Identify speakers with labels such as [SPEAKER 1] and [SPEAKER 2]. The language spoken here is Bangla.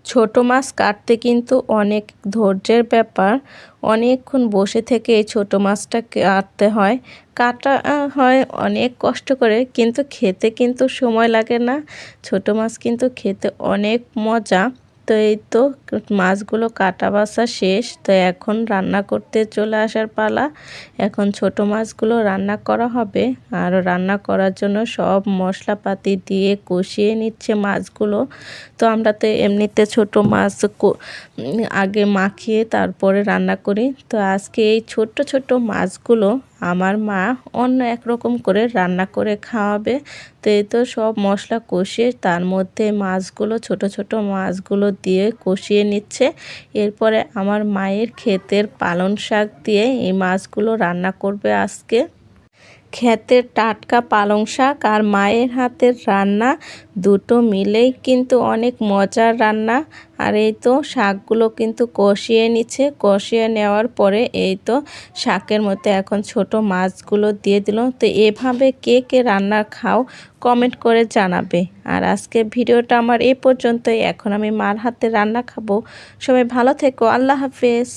[SPEAKER 1] ছোট মাছ কাটতে কিন্তু অনেক ধৈর্যের ব্যাপার। অনেকক্ষণ বসে থেকে এই ছোট মাছটা কাটতে হয়। কাটা হয় অনেক কষ্ট করে, কিন্তু খেতে কিন্তু সময় লাগে না। ছোট মাছ কিন্তু খেতে অনেক মজা। তো এই তো মাছগুলো কাটা বাছা শেষ। তো এখন রান্না করতে চলে আসার পালা। এখন ছোট মাছগুলো রান্না করা হবে। আর রান্না করার জন্য সব মশলাপাতি দিয়ে কষিয়ে নিচ্ছে মাছগুলো। তো আমরা তো এমনিতে ছোট মাছ আগে মাখিয়ে তারপরে রান্না করি। তো আজকে এই ছোট্ট ছোট্ট মাছগুলো আমার মা অন্য একরকম করে রান্না করে খাওয়াবে। তো এই তো সব মশলা কষিয়ে তার মধ্যে মাছগুলো ছোট ছোট মাছগুলো দিয়ে কষিয়ে নিচ্ছে। এরপরে আমার মায়ের ক্ষেতের পালং শাক দিয়ে এই মাছগুলো রান্না করবে আজকে। ক্ষেতের টাটকা পালং শাক আর মায়ের হাতের রান্না দুটো মিলেই কিন্তু অনেক মজার রান্না। আর এই তো শাকগুলো কিন্তু কষিয়ে নিচ্ছে। কষিয়ে নেওয়ার পরে এই তো শাকের মধ্যে এখন ছোট মাছগুলো দিয়ে দিল। তো এভাবে কে কে রান্না খাও কমেন্ট করে জানাবে। আর আজকে ভিডিওটা আমার এই পর্যন্তই। এখন আমি মার হাতে রান্না খাবো। সবাই ভালো থেকো। আল্লাহ হাফেজ।